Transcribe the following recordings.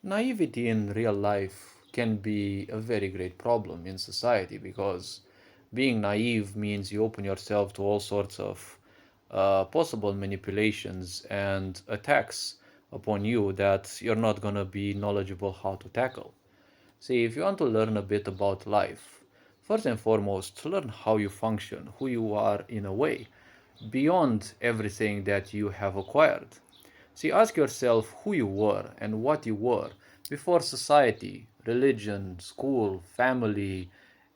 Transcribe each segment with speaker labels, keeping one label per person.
Speaker 1: Naivety in real life can be a very great problem in society because being naive means you open yourself to all sorts of possible manipulations and attacks upon you that you're not going to be knowledgeable how to tackle. See, if you want to learn a bit about life, first and foremost, learn how you function, who you are in a way, beyond everything that you have acquired. See, ask yourself who you were and what you were before society, religion, school, family,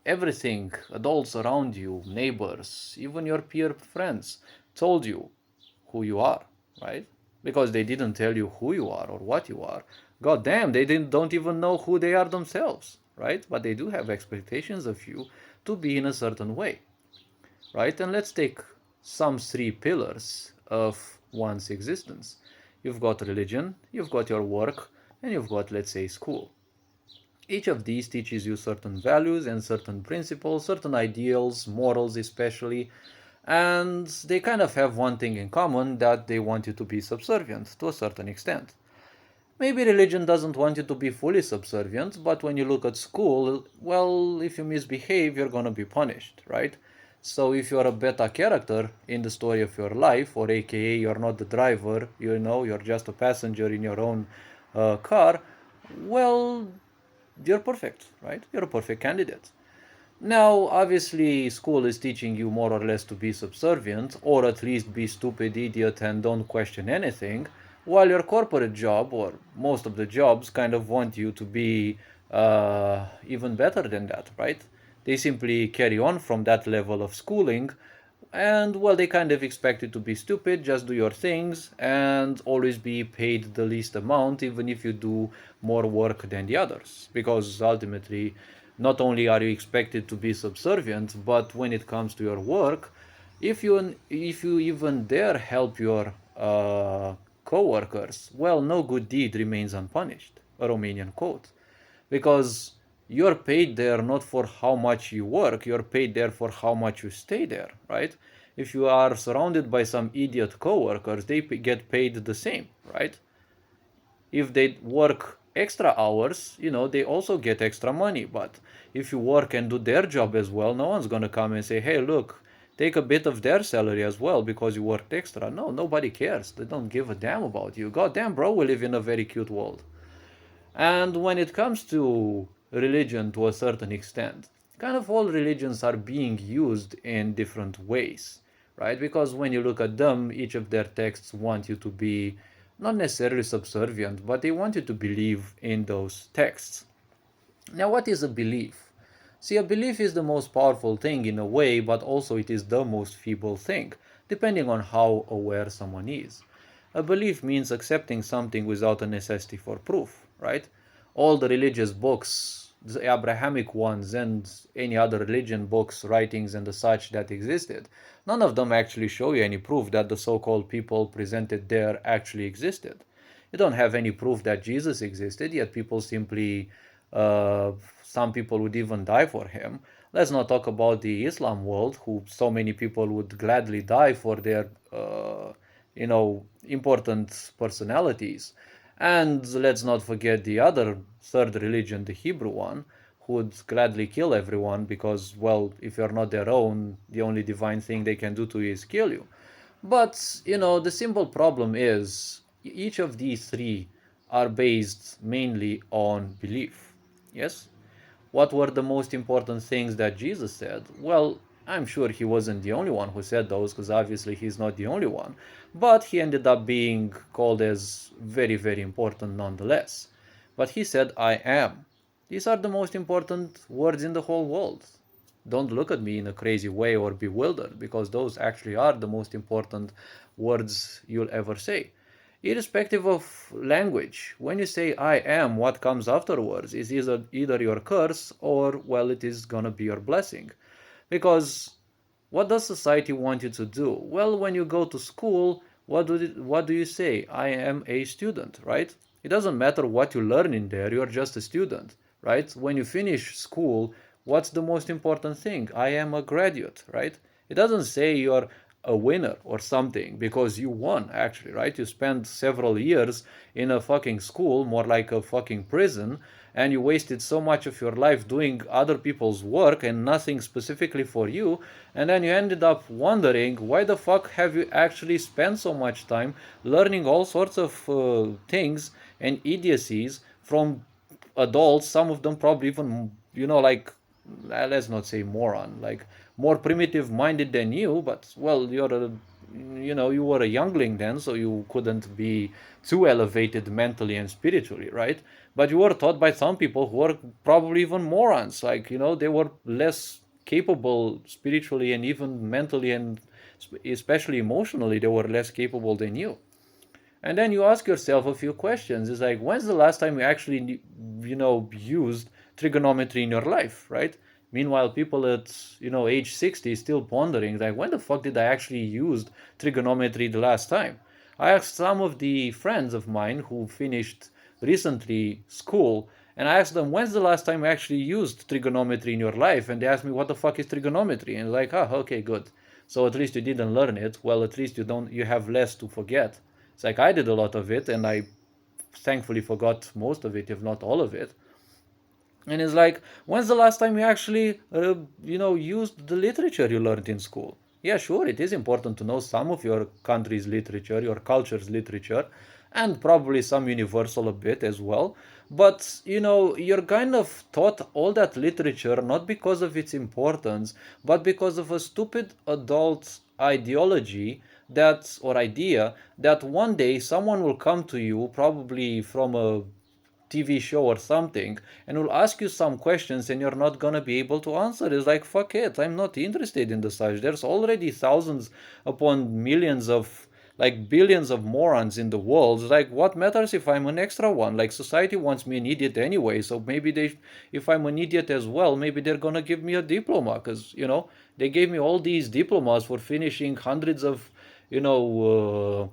Speaker 1: everything, adults around you, neighbors, even your peer friends told you who you are, right? Because they didn't tell you who you are or what you are. God damn, don't even know who they are themselves, right? But they do have expectations of you to be in a certain way, right? And let's take some three pillars of one's existence. You've got religion, you've got your work, and you've got, let's say, school. Each of these teaches you certain values and certain principles, certain ideals, morals especially, and they kind of have one thing in common, that they want you to be subservient to a certain extent. Maybe religion doesn't want you to be fully subservient, but when you look at school, well, if you misbehave, you're gonna be punished, right? So if you're a beta character in the story of your life, or aka you're not the driver, you're just a passenger in your own car, well, you're perfect, right? You're a perfect candidate. Now, obviously, school is teaching you more or less to be subservient, or at least be stupid idiot and don't question anything, while your corporate job, or most of the jobs, kind of want you to be even better than that, right? They simply carry on from that level of schooling, and well, they kind of expect you to be stupid, just do your things, and always be paid the least amount, even if you do more work than the others. Because ultimately, not only are you expected to be subservient, but when it comes to your work, if you even dare help your co-workers, well, no good deed remains unpunished. A Romanian quote, because you're paid there not for how much you work, you're paid there for how much you stay there, right? If you are surrounded by some idiot coworkers, they get paid the same, right? If they work extra hours, they also get extra money. But if you work and do their job as well, no one's gonna come and say, hey, look, take a bit of their salary as well because you worked extra. No, nobody cares. They don't give a damn about you. God damn, bro, we live in a very cute world. And when it comes to religion to a certain extent, kind of all religions are being used in different ways, right? Because when you look at them, each of their texts want you to be not necessarily subservient, but they want you to believe in those texts. Now, what is a belief? See, a belief is the most powerful thing in a way, but also it is the most feeble thing, depending on how aware someone is. A belief means accepting something without a necessity for proof, right? All the religious books, the Abrahamic ones, and any other religion books, writings, and the such that existed, none of them actually show you any proof that the so called people presented there actually existed. You don't have any proof that Jesus existed, yet people simply, uh, some people would even die for him. Let's not talk about the Islam world, who so many people would gladly die for their, important personalities. And let's not forget the other third religion, the Hebrew one, who would gladly kill everyone because, well, if you're not their own, the only divine thing they can do to you is kill you. But, the simple problem is each of these three are based mainly on belief. Yes? What were the most important things that Jesus said? Well, I'm sure he wasn't the only one who said those, because obviously he's not the only one. But he ended up being called as very, very important nonetheless. But he said, I am. These are the most important words in the whole world. Don't look at me in a crazy way or bewildered, because those actually are the most important words you'll ever say. Irrespective of language, when you say I am, what comes afterwards is either your curse or, well, it is gonna be your blessing. Because what does society want you to do? Well, when you go to school, what do you say? I am a student, right? It doesn't matter what you learn in there, you're just a student, right? When you finish school, what's the most important thing? I am a graduate, right? It doesn't say you're a winner or something because you won, actually, right? You spent several years in a fucking school, more like a fucking prison, and you wasted so much of your life doing other people's work and nothing specifically for you, and then you ended up wondering why the fuck have you actually spent so much time learning all sorts of things and idiocies from adults, some of them probably even, like, let's not say moron, like more primitive minded than you, but well, you were a youngling then, so you couldn't be too elevated mentally and spiritually, right? But you were taught by some people who were probably even morons, like, they were less capable spiritually and even mentally, and especially emotionally, they were less capable than you. And then you ask yourself a few questions. It's like, when's the last time you actually, used trigonometry in your life, right? Meanwhile, people at, age 60 still pondering, like, when the fuck did I actually use trigonometry the last time? I asked some of the friends of mine who finished recently school, and I asked them, when's the last time you actually used trigonometry in your life? And they asked me, what the fuck is trigonometry? And like, okay, good. So at least you didn't learn it. Well, at least you have less to forget. It's like I did a lot of it, and I thankfully forgot most of it, if not all of it. And it's like, when's the last time you actually, used the literature you learned in school? Yeah, sure, it is important to know some of your country's literature, your culture's literature, and probably some universal a bit as well. But, you're kind of taught all that literature not because of its importance, but because of a stupid adult ideology or idea that one day someone will come to you, probably from a TV show or something, and will ask you some questions and you're not gonna be able to answer. It's like, fuck it, I'm not interested in the such. There's already thousands upon millions of, like, billions of morons in the world. It's like, what matters if I'm an extra one? Like, society wants me an idiot anyway, so maybe if I'm an idiot as well, maybe they're gonna give me a diploma, because, they gave me all these diplomas for finishing hundreds of, you know,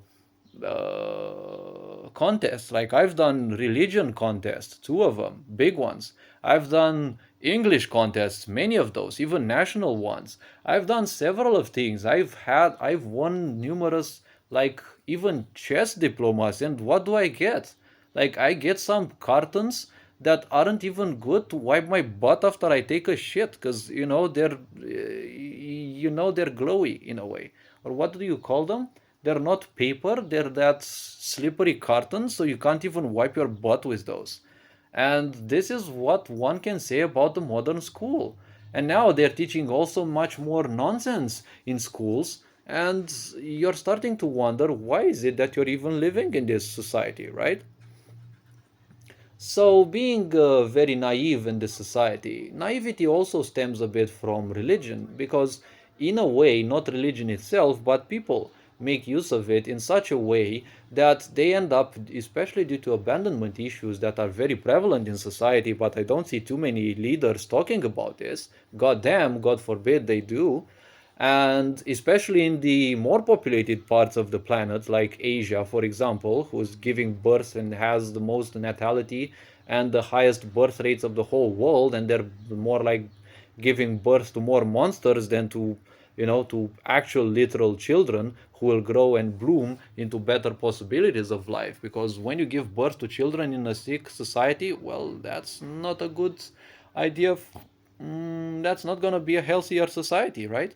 Speaker 1: contests. Like, I've done religion contests, two of them, big ones. I've done English contests, many of those, even national ones. I've done several of things. I've won numerous, like, even chess diplomas. And what do I get? Like, I get some cartons that aren't even good to wipe my butt after I take a shit, because they're glowy in a way. Or what do you call them? They're not paper, they're that slippery carton, so you can't even wipe your butt with those. And this is what one can say about the modern school. And now they're teaching also much more nonsense in schools, and you're starting to wonder, why is it that you're even living in this society, right? So, being very naive in this society, naivety also stems a bit from religion, because, in a way, not religion itself, but people make use of it in such a way that they end up, especially due to abandonment issues that are very prevalent in society, but I don't see too many leaders talking about this. God damn, God forbid they do. And especially in the more populated parts of the planet, like Asia, for example, who's giving birth and has the most natality and the highest birth rates of the whole world, and they're more like giving birth to more monsters than to actual literal children who will grow and bloom into better possibilities of life. Because when you give birth to children in a sick society, well, that's not a good idea. That's not going to be a healthier society, right?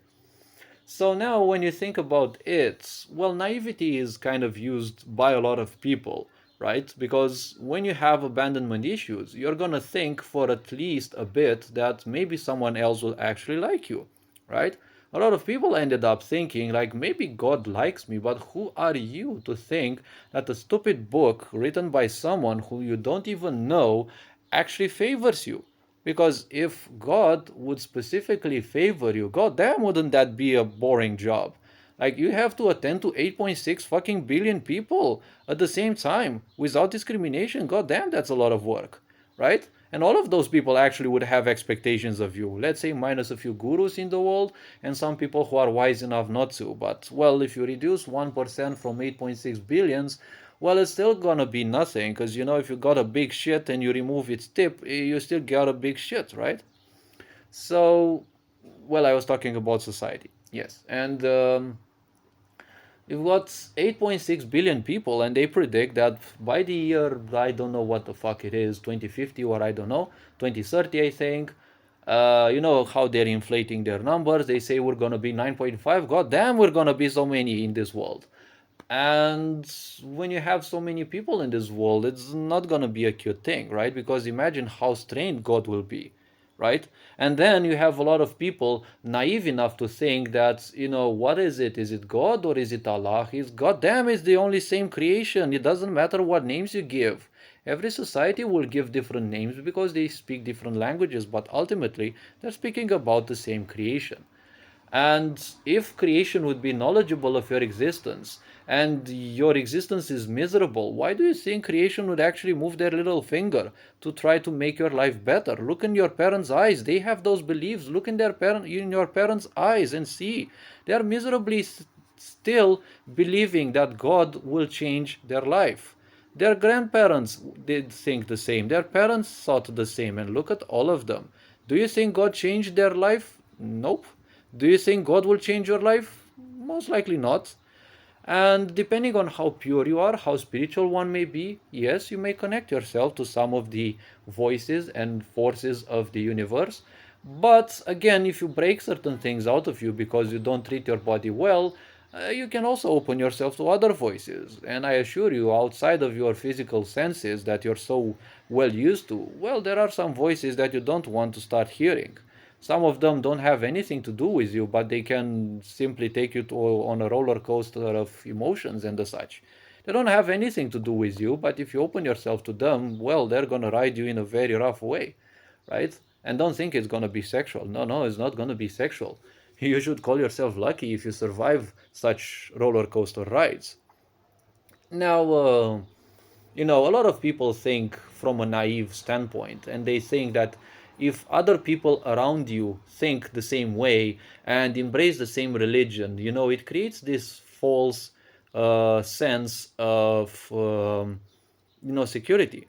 Speaker 1: So now, when you think about it, well, naivety is kind of used by a lot of people, right? Because when you have abandonment issues, you're gonna think for at least a bit that maybe someone else will actually like you, right? A lot of people ended up thinking, like, maybe God likes me, but who are you to think that a stupid book written by someone who you don't even know actually favors you? Because if God would specifically favor you, god damn, wouldn't that be a boring job? Like, you have to attend to 8.6 fucking billion people at the same time without discrimination. God damn, that's a lot of work, right? And all of those people actually would have expectations of you. Let's say minus a few gurus in the world and some people who are wise enough not to. But, well, if you reduce 1% from 8.6 billions, well, it's still gonna be nothing, because, if you got a big shit and you remove its tip, you still got a big shit, right? So, well, I was talking about society, yes. And You've got 8.6 billion people, and they predict that by the year, I don't know what the fuck it is, 2050 or I don't know, 2030, I think. You know how they're inflating their numbers. They say we're gonna be 9.5. God damn, we're gonna be so many in this world. And when you have so many people in this world, it's not going to be a cute thing, right? Because imagine how strained God will be, right? And then you have a lot of people naive enough to think that, what is it? Is it God or is it Allah? Is God damn, it's the only same creation. It doesn't matter what names you give. Every society will give different names because they speak different languages, but ultimately they're speaking about the same creation. And if creation would be knowledgeable of your existence and your existence is miserable, why do you think creation would actually move their little finger to try to make your life better? Look in your parents' eyes. They have those beliefs. Look in your parents' eyes and see. They are miserably still believing that God will change their life. Their grandparents did think the same. Their parents thought the same. And look at all of them. Do you think God changed their life? Nope. Do you think God will change your life? Most likely not. And depending on how pure you are, how spiritual one may be, yes, you may connect yourself to some of the voices and forces of the universe. But again, if you break certain things out of you because you don't treat your body well, you can also open yourself to other voices. And I assure you, outside of your physical senses that you're so well used to, well, there are some voices that you don't want to start hearing. Some of them don't have anything to do with you, but they can simply take you on a roller coaster of emotions and the such. They don't have anything to do with you, but if you open yourself to them, well, they're gonna ride you in a very rough way, right? And don't think it's gonna be sexual. No, no, it's not gonna be sexual. You should call yourself lucky if you survive such roller coaster rides. Now, a lot of people think from a naive standpoint, and they think that if other people around you think the same way and embrace the same religion, it creates this false sense of, security.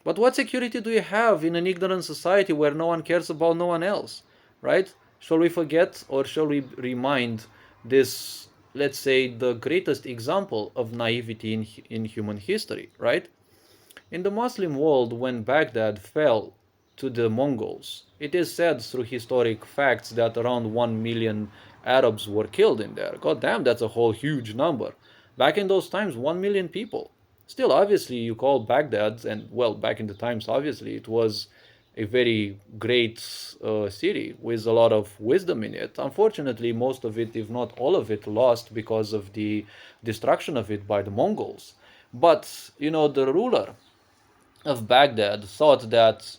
Speaker 1: But what security do you have in an ignorant society where no one cares about no one else, right? Shall we forget or shall we remind this, let's say, the greatest example of naivety in human history, right? In the Muslim world, when Baghdad fell to the Mongols, it is said through historic facts that around 1 million Arabs were killed in there. God damn, that's a whole huge number. Back in those times, 1 million people. Still, obviously, you call Baghdad, and well, back in the times, obviously, it was a very great city with a lot of wisdom in it. Unfortunately, most of it, if not all of it, lost because of the destruction of it by the Mongols. But, the ruler of Baghdad thought that,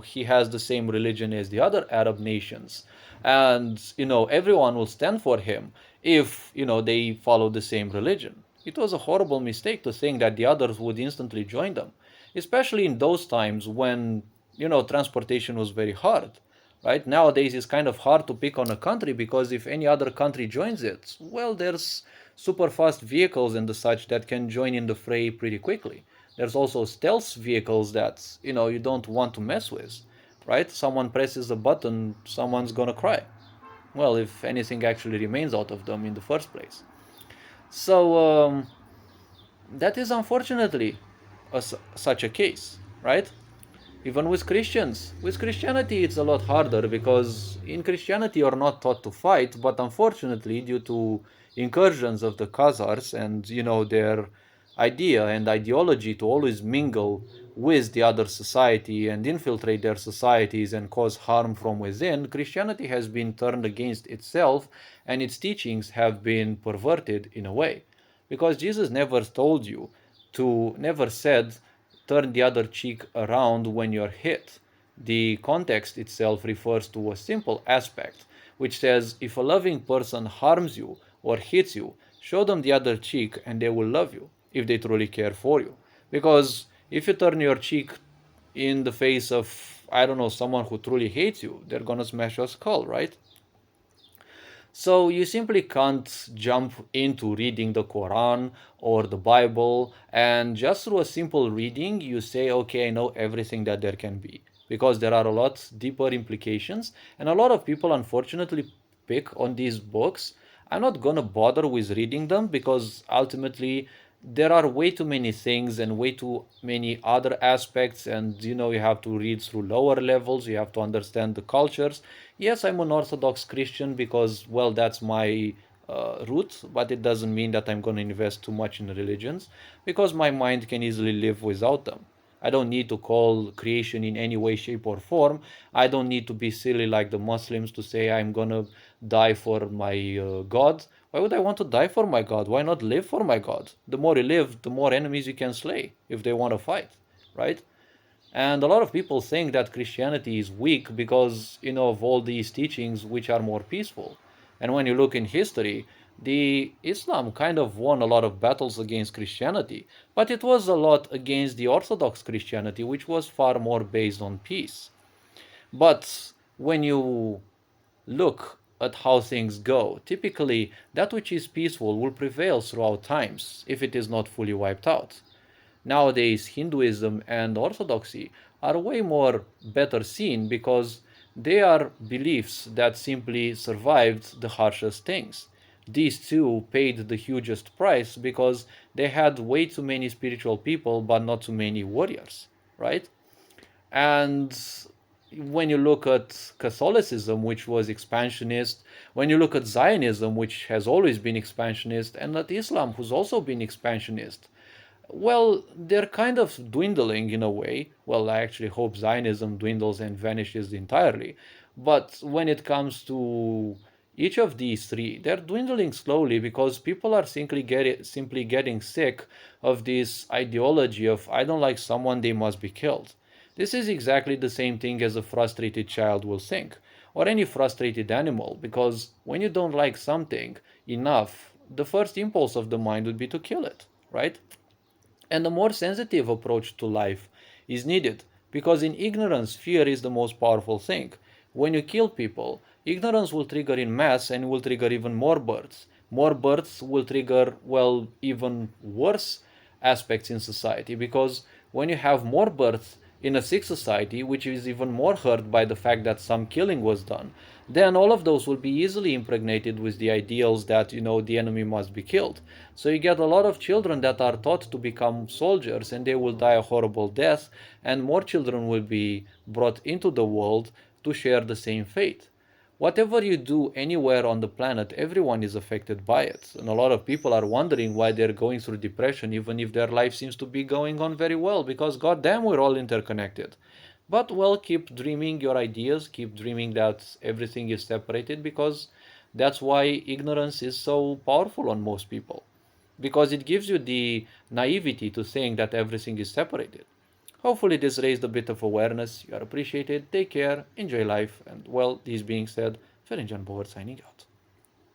Speaker 1: he has the same religion as the other Arab nations. And, everyone will stand for him if, they follow the same religion. It was a horrible mistake to think that the others would instantly join them, especially in those times when, transportation was very hard. Right nowadays, it's kind of hard to pick on a country because if any other country joins it, well, there's super fast vehicles and the such that can join in the fray pretty quickly. There's also stealth vehicles that you don't want to mess with, right? Someone presses a button, someone's gonna cry. Well, if anything actually remains out of them in the first place. So that is unfortunately such a case, right? Even with Christians. With Christianity, it's a lot harder because in Christianity, you're not taught to fight, but unfortunately, due to incursions of the Khazars and their idea and ideology to always mingle with the other society and infiltrate their societies and cause harm from within, Christianity has been turned against itself and its teachings have been perverted in a way. Because Jesus never told you never said turn the other cheek around when you're hit. The context itself refers to a simple aspect, which says if a loving person harms you or hits you, show them the other cheek and they will love you if they truly care for you. Because if you turn your cheek in the face of, I don't know, someone who truly hates you, they're gonna smash your skull, right? So you simply can't jump into reading the Quran or the Bible and just through a simple reading you say, okay, I know everything that there can be. Because there are a lot deeper implications, and a lot of people unfortunately pick on these books I'm not gonna bother with reading them because ultimately there are way too many things and way too many other aspects, and you have to read through lower levels, you have to understand the cultures. Yes, I'm an Orthodox Christian because, well, that's my root, but it doesn't mean that I'm going to invest too much in religions because my mind can easily live without them. I don't need to call creation in any way, shape, or form. I don't need to be silly like the Muslims to say I'm gonna die for my God. Why would I want to die for my God? Why not live for my God? The more you live, the more enemies you can slay if they want to fight, right? And a lot of people think that Christianity is weak because, of all these teachings which are more peaceful. And when you look in history, the Islam kind of won a lot of battles against Christianity, but it was a lot against the Orthodox Christianity, which was far more based on peace. But when you look at how things go, typically that which is peaceful will prevail throughout times if it is not fully wiped out. Nowadays, Hinduism and Orthodoxy are way more better seen because they are beliefs that simply survived the harshest things. These two paid the hugest price because they had way too many spiritual people but not too many warriors, right? And when you look at Catholicism, which was expansionist, when you look at Zionism, which has always been expansionist, and at Islam, who's also been expansionist, well, they're kind of dwindling in a way. Well, I actually hope Zionism dwindles and vanishes entirely. But when it comes to each of these three, they're dwindling slowly because people are simply getting sick of this ideology of I don't like someone, they must be killed. This is exactly the same thing as a frustrated child will think, or any frustrated animal, because when you don't like something enough, the first impulse of the mind would be to kill it, right? And a more sensitive approach to life is needed because in ignorance, fear is the most powerful thing. When you kill people, ignorance will trigger in mass and will trigger even more births. More births will trigger, well, even worse aspects in society because when you have more births in a sick society, which is even more hurt by the fact that some killing was done, then all of those will be easily impregnated with the ideals that, the enemy must be killed. So you get a lot of children that are taught to become soldiers and they will die a horrible death, and more children will be brought into the world to share the same fate. Whatever you do anywhere on the planet, everyone is affected by it. And a lot of people are wondering why they're going through depression, even if their life seems to be going on very well, because goddamn, we're all interconnected. But well, keep dreaming your ideas, keep dreaming that everything is separated, because that's why ignorance is so powerful on most people. Because it gives you the naivety to think that everything is separated. Hopefully, this raised a bit of awareness. You are appreciated. Take care, enjoy life, and well, this being said, Ferenjan Boer signing out.